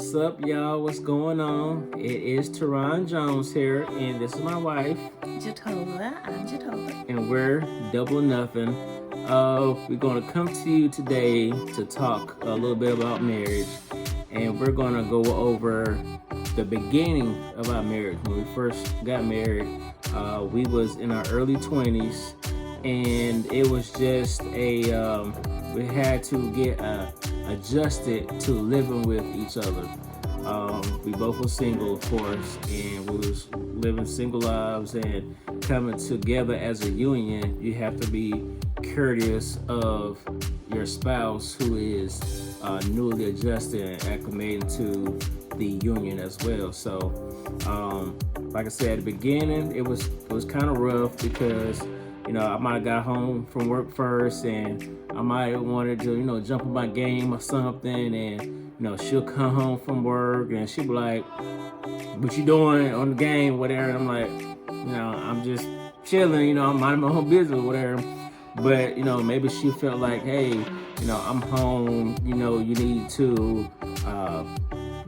What's up, y'all? What's going on? It is Teron Jones here, and this is my wife. Jatova, I'm Jatova. And we're Double Nothing. We're going to come to you today to talk a little bit about marriage. And we're going to go over the beginning of our marriage. When we first got married, we was in our early 20s. And it was just we had to get adjusted to living with each other. We both were single, of course, and we was living single lives and coming together as a union. You have to be courteous of your spouse who is newly adjusted and acclimated to the union as well. So, like I said at the beginning, it was kind of rough because I might have got home from work first and I might have wanted to, jump on my game or something, and she'll come home from work and she'll be like, "What you doing on the game?" Whatever. And I'm like, I'm just chilling, I'm minding my own business, whatever. But, maybe she felt like, hey, I'm home, you need to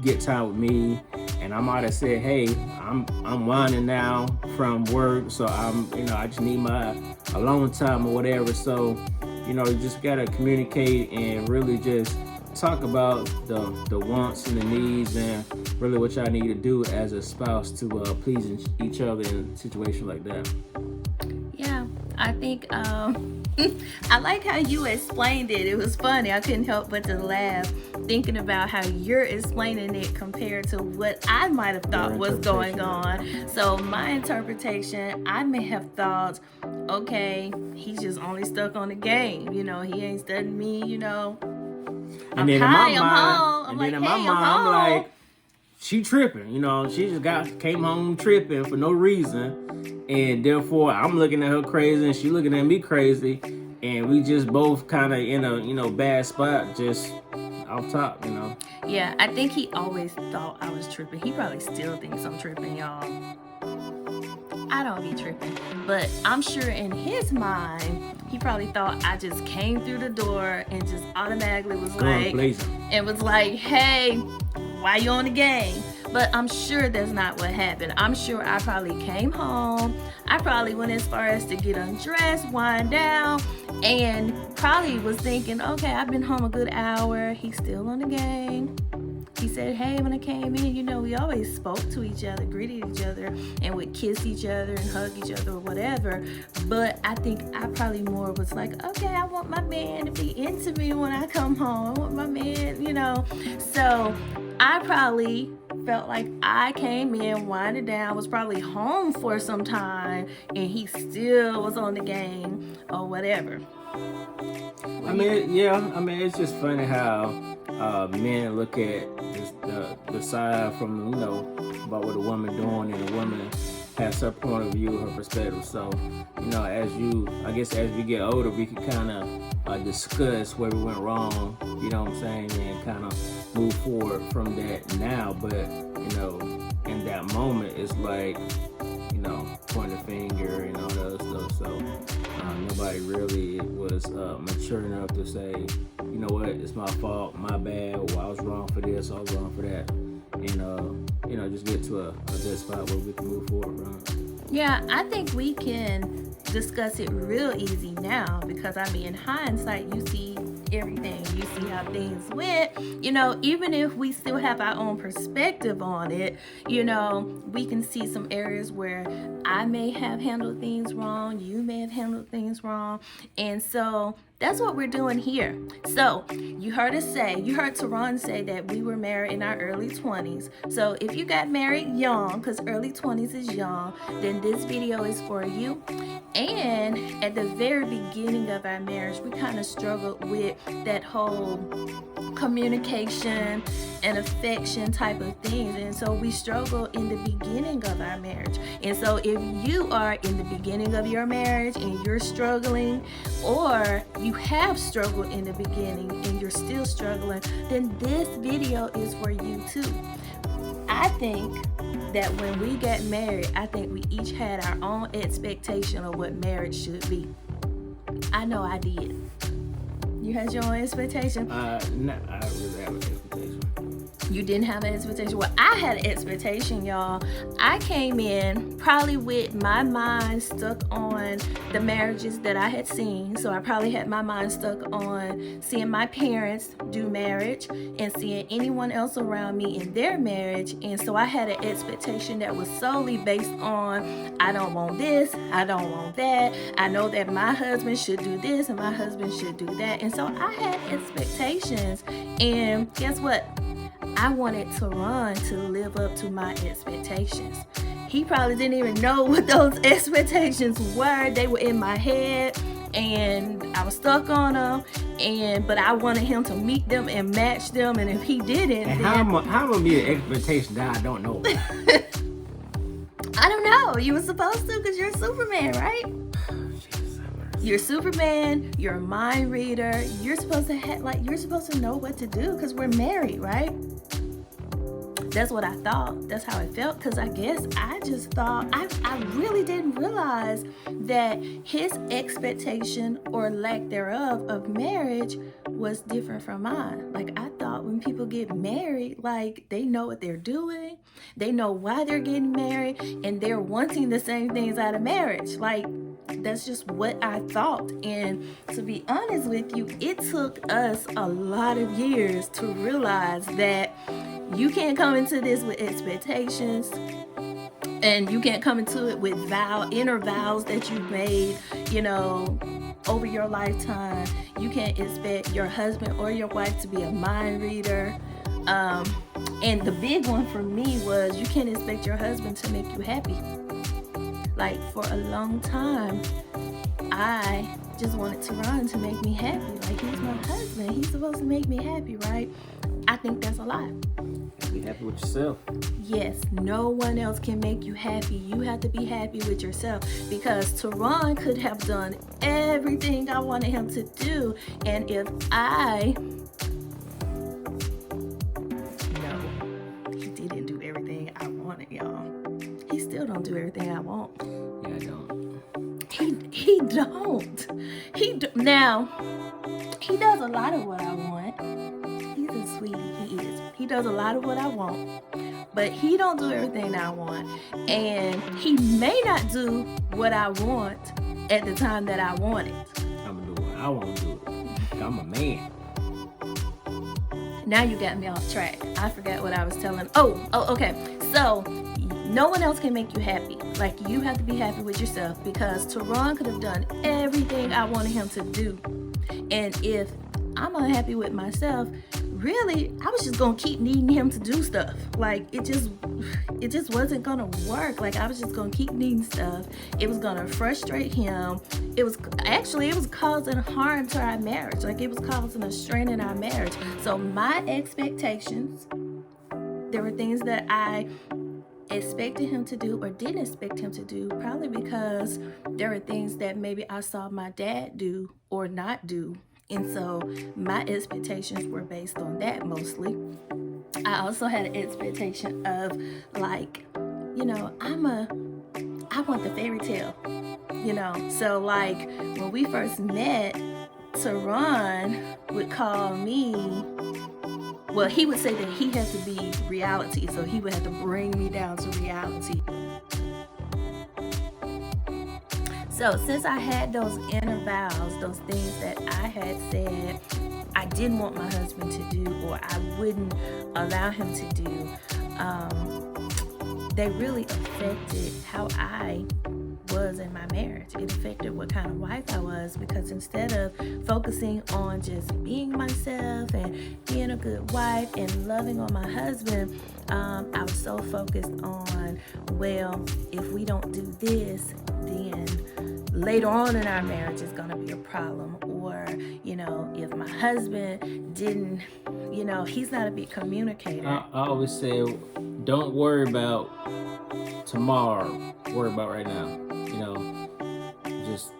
get time with me. And I might have said, hey, I'm winding now from work, so I just need my alone time or whatever. So, you just gotta communicate and really just talk about the wants and the needs and really what y'all need to do as a spouse to please each other in a situation like that. Yeah, I think I like how you explained it. It was funny. I couldn't help but to laugh thinking about how you're explaining it compared to what I might have thought was going on. So my interpretation, I may have thought, okay, he's just only stuck on the game. He ain't studying me, And then in my mind, I'm like, she tripping, she just came home tripping for no reason, and therefore I'm looking at her crazy and she looking at me crazy, and we just both kind of in a bad spot, just off top, Yeah, I think he always thought I was tripping. He probably still thinks I'm tripping, y'all. I don't be tripping, but I'm sure in his mind, he probably thought I just came through the door and just automatically was like, hey, why you on the game? But I'm sure that's not what happened. I'm sure I probably came home. I probably went as far as to get undressed, wind down, and probably was thinking, okay, I've been home a good hour. He's still on the game. He said, hey, when I came in, we always spoke to each other, greeted each other, and would kiss each other and hug each other or whatever. But I think I probably more was like, okay, I want my man to be into me when I come home. I want my man, So I probably felt like I came in, winded down, was probably home for some time, and he still was on the game or whatever. It's just funny how men look at the side from, about what a woman doing, and a woman has her point of view, her perspective. So, as we get older, we can kind of discuss where we went wrong, you know what I'm saying, and kind of move forward from that now. But, in that moment, it's like, point a finger and all that other stuff. So nobody really was mature enough to say, you know what, it's my fault, my bad, or I was wrong for this, I was wrong for that. And, just get to a good spot where we can move forward from. Yeah, I think we can discuss it real easy now because, in hindsight, you see everything. You see how things went. Even if we still have our own perspective on it, we can see some areas where I may have handled things wrong, you may have handled things wrong. And so that's what we're doing here. So you heard Teron say that we were married in our early 20s. So if you got married young, because early 20s is young, then this video is for you. And at the very beginning of our marriage, we kind of struggled with that whole communication and affection type of things. And so we struggle in the beginning of our marriage. And so if you are in the beginning of your marriage and you're struggling, or you have struggled in the beginning and you're still struggling, then this video is for you too. I think that when we got married, I think we each had our own expectation of what marriage should be. I know I did. You had your own expectation? No, I don't really have an expectation. You didn't have an expectation. Well, I had an expectation, y'all. I came in probably with my mind stuck on the marriages that I had seen. So I probably had my mind stuck on seeing my parents do marriage and seeing anyone else around me in their marriage. And so I had an expectation that was solely based on, I don't want this, I don't want that. I know that my husband should do this and my husband should do that. And so I had expectations. And guess what? I wanted Teron to live up to my expectations. He probably didn't even know what those expectations were. They were in my head and I was stuck on them. But I wanted him to meet them and match them. And if he didn't, and then... how would be an expectation that I don't know about? I don't know. You were supposed to because you're Superman, right? You're Superman, you're a mind reader. You're supposed to know what to do because we're married, right? That's what I thought. That's how it felt. Because I guess I just thought, I really didn't realize that his expectation or lack thereof of marriage was different from mine. Like, I thought when people get married, like, they know what they're doing. They know why they're getting married. And they're wanting the same things out of marriage. Like, that's just what I thought. And to be honest with you, it took us a lot of years to realize that you can't come into this with expectations, and you can't come into it with inner vows that you've made, over your lifetime. You can't expect your husband or your wife to be a mind reader. And the big one for me was you can't expect your husband to make you happy. Like, for a long time, I just wanted Teron to make me happy. Like, he's my husband. He's supposed to make me happy, right? I think that's a lie. Be happy with yourself. Yes, no one else can make you happy. You have to be happy with yourself, because Teron could have done everything I wanted him to do. And if he didn't do everything I wanted, y'all. He still don't do everything I want. Yeah, I don't. He don't. Now, he does a lot of what I want. He's a sweetie, he is. He does a lot of what I want, but he don't do everything I want. And he may not do what I want at the time that I want it. I'm gonna do what I want to do. I'm a man. Now you got me off track. I forgot what I was telling. Oh, okay. So, no one else can make you happy. Like, you have to be happy with yourself, because Teron could have done everything I wanted him to do. And if I'm unhappy with myself, really, I was just gonna keep needing him to do stuff. Like, it just wasn't gonna work. Like, I was just gonna keep needing stuff. It was gonna frustrate him. It was causing harm to our marriage. Like, it was causing a strain in our marriage. So my expectations, there were things that I expected him to do or didn't expect him to do, probably because there are things that maybe I saw my dad do or not do. And so my expectations were based on that mostly. I also had an expectation of, like, I want the fairy tale, So, like, when we first met, Teron would call me. Well, he would say that he had to be reality, so he would have to bring me down to reality. So since I had those inner vows, those things that I had said I didn't want my husband to do, or I wouldn't allow him to do, they really affected how I was in my marriage. It affected what kind of wife I was, because instead of focusing on just being myself and being a good wife and loving on my husband, I was so focused on, well, if we don't do this, then later on in our marriage is going to be a problem. Or, if my husband didn't, he's not a big communicator. I always say, don't worry about tomorrow, worry about right now. Just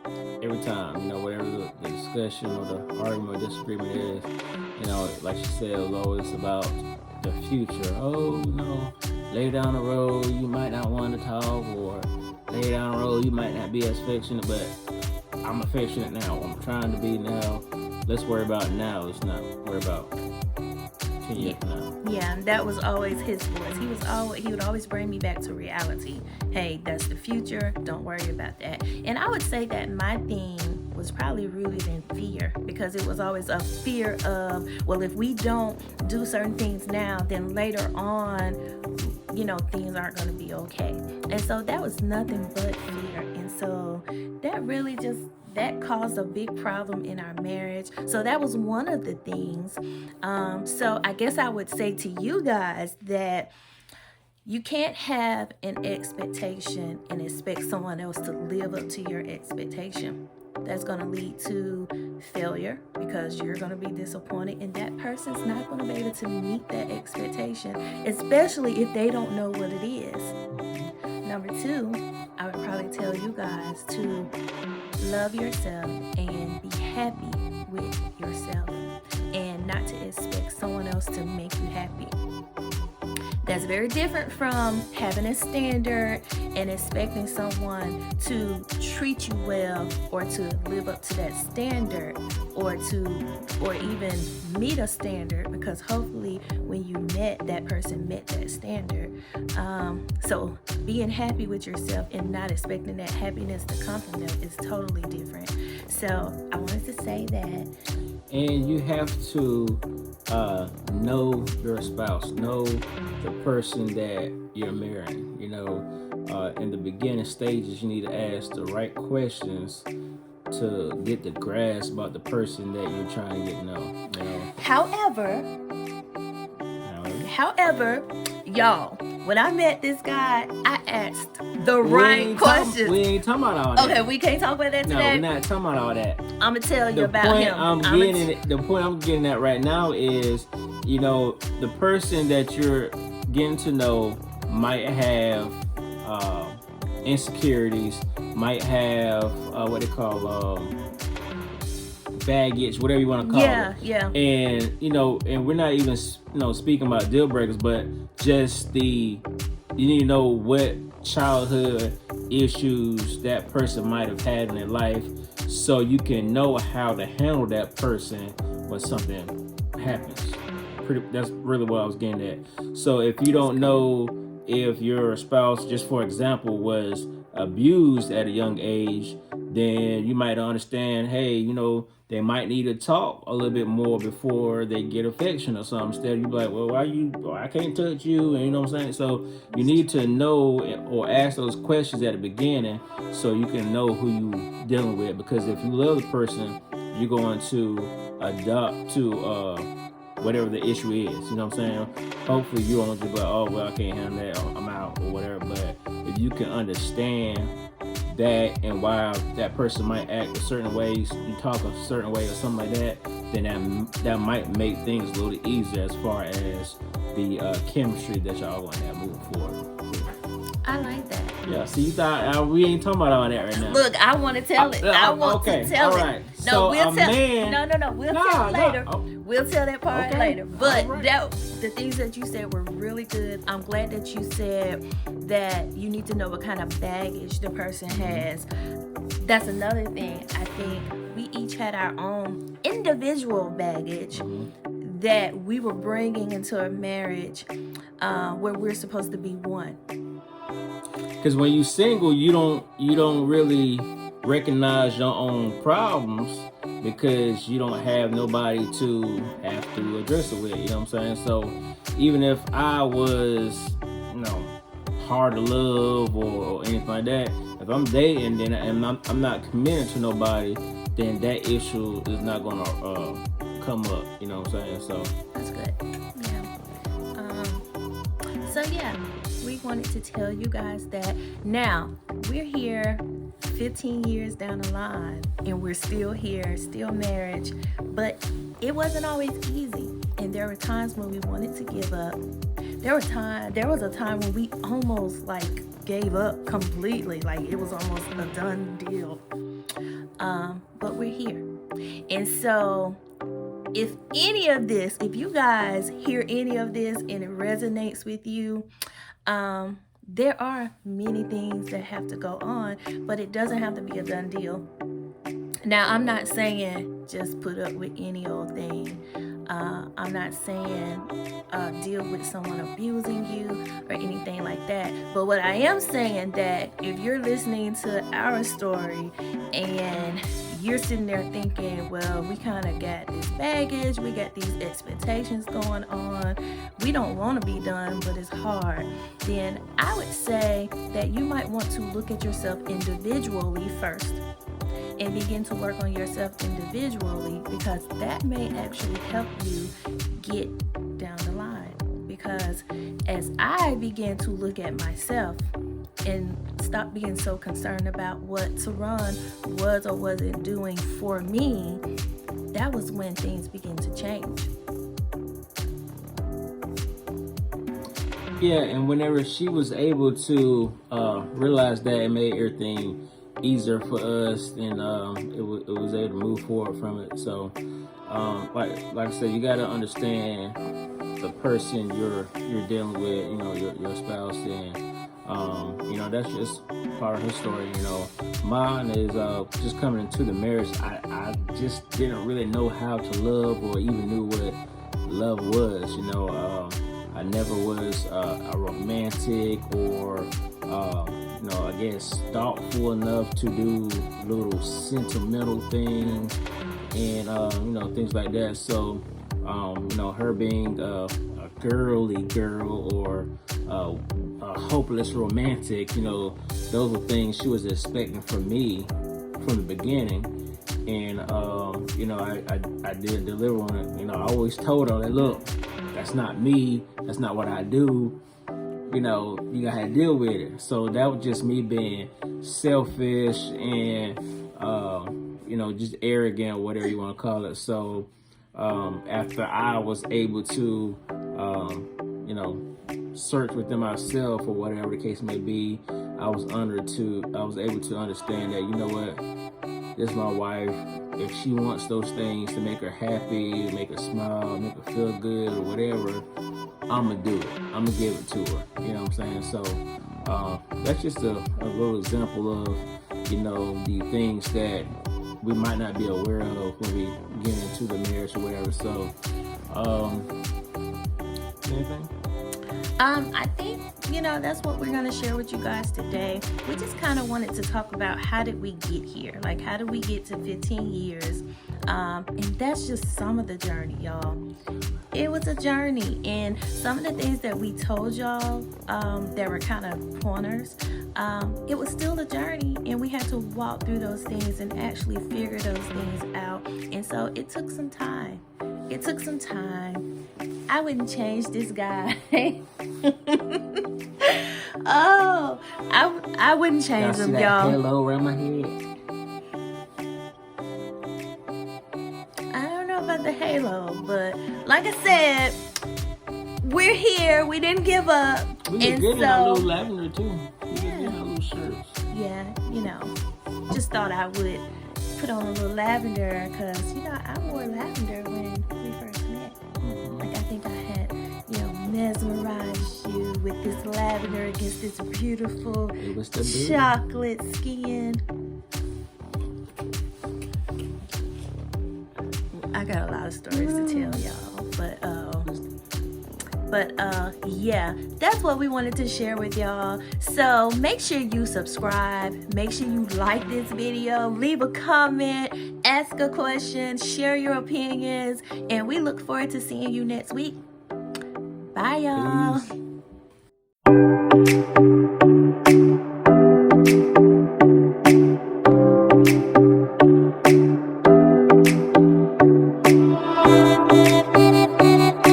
every time, whatever the discussion or the argument or disagreement is, like she said, it was always about the future. Oh, later down the road, you might not want to talk, or later down the road, you might not be as affectionate, but I'm affectionate now. I'm trying to be now. Let's worry about now. Let's not worry about 10 years from now. Yeah, and that was always his voice. He would always bring me back to reality. Hey, that's the future. Don't worry about that. And I would say that my thing was probably rooted in fear, because it was always a fear of, well, if we don't do certain things now, then later on, things aren't going to be okay. And so that was nothing but fear. And so that caused a big problem in our marriage. So that was one of the things. So I guess I would say to you guys that you can't have an expectation and expect someone else to live up to your expectation. That's going to lead to failure, because you're going to be disappointed, and that person's not going to be able to meet that expectation, especially if they don't know what it is. Number two, I would probably tell you guys to love yourself and be happy with yourself, and not to expect someone else to make you happy. That's very different from having a standard and expecting someone to treat you well, or to live up to that standard, or even meet a standard, because hopefully when you met, that person met that standard. So being happy with yourself and not expecting that happiness to come from them is totally different. So I wanted to say that. And you have to know your spouse, know the person that you're marrying. In the beginning stages, you need to ask the right questions to get the grasp about the person that you're trying to get to know. However, y'all, when I met this guy, I asked the right questions. We ain't talking about all that. Okay, we can't talk about that today. No, we're not talking about all that. I'm gonna tell you about him. The point I'm getting at right now is, the person that you're getting to know might have insecurities, might have what they call baggage, whatever you want to call it. Yeah. And and we're not even speaking about deal breakers, but just you need to know what childhood issues that person might have had in their life, so you can know how to handle that person when something happens. That's really what I was getting at. So if you don't know if your spouse, just for example, was abused at a young age, then you might understand, hey, they might need to talk a little bit more before they get affection or something. Instead, you be like, well, I can't touch you, and you know what I'm saying? So you need to know or ask those questions at the beginning, so you can know who you dealing with. Because if you love the person, you're going to adopt to whatever the issue is. You know what I'm saying? Hopefully you won't just be like, oh, well, I can't handle that, or I'm out, or whatever. But if you can understand that and why that person might act a certain ways, you talk a certain way or something like that, then that might make things a little easier as far as the chemistry that y'all gonna have moving forward. I like that. Yeah, see, you thought we ain't talking about all that right now. Look, I want to tell it. I want to tell it. Right. No, so we'll tell. Man, we'll tell it later. Oh. We'll tell that part later. But right. The things that you said were really good. I'm glad that you said that you need to know what kind of baggage the person has. That's another thing. I think we each had our own individual baggage that we were bringing into a marriage where we're supposed to be one. Because when you single, you don't really recognize your own problems, because you don't have nobody to have to address it with. You know what I'm saying? So even if I was, hard to love or anything like that, if I'm dating, then I'm not committed to nobody, then that issue is not gonna come up. You know what I'm saying? So that's good. Yeah. We wanted to tell you guys that now we're here 15 years down the line, and we're still here, still married, but it wasn't always easy, and there were times when we wanted to give up. There was a time when we almost gave up completely, it was almost a done deal. But we're here. And so if you guys hear any of this and it resonates with you, there are many things that have to go on, but it doesn't have to be a done deal. Now, I'm not saying just put up with any old thing. I'm not saying deal with someone abusing you or anything like that. But what I am saying, that if you're listening to our story and you're sitting there thinking, well, we kind of got this baggage, we got these expectations going on, we don't want to be done, but it's hard, then I would say that you might want to look at yourself individually first and begin to work on yourself individually, because that may actually help you get down the line. Because as I began to look at myself and stop being so concerned about what Teron was or wasn't doing for me, that was when things began to change. Yeah, and whenever she was able to realize that, it made everything easier for us, and it was able to move forward from it. So, like I said, you got to understand the person you're dealing with, your spouse, and that's just part of her story. Mine is just coming into the marriage. I just didn't really know how to love, or even knew what love was. I never was a romantic or I guess thoughtful enough to do little sentimental things and things like that. So her being a girly girl or a hopeless romantic, those were things she was expecting from me from the beginning. And I did deliver on it. I always told her that, look, that's not me, that's not what I do. You gotta deal with it. So that was just me being selfish and just arrogant, or whatever you want to call it. So after I was able to search within myself, or whatever the case may be, I was able to understand that, what, this is my wife. If she wants those things to make her happy, make her smile, make her feel good, or whatever, I'm going to do it. I'm going to give it to her. You know what I'm saying? So that's just a little example of, the things that we might not be aware of when we get into the marriage or whatever. So, anything? I think, that's what we're going to share with you guys today. We just kind of wanted to talk about, how did we get here? Like, how did we get to 15 years? And that's just some of the journey, y'all. It was a journey, and some of the things that we told y'all that were kind of pointers, it was still a journey, and we had to walk through those things and actually figure those things out. And so it took some time. I wouldn't change this guy. Oh, I wouldn't change him, y'all. Halo around my head. I don't know about the halo, but like I said, we're here. We didn't give up. We look good in our little lavender too. We look good in our little shirts. Yeah, just thought I would put on a little lavender, because I wore lavender when we first met. Like, I think I had mesmerized you with this lavender against this beautiful chocolate skin. I got a lot of stories to tell y'all, but yeah, that's what we wanted to share with y'all. So make sure you subscribe, make sure you like this video, leave a comment, ask a question, share your opinions, and we look forward to seeing you next week. Bye, y'all. Peace.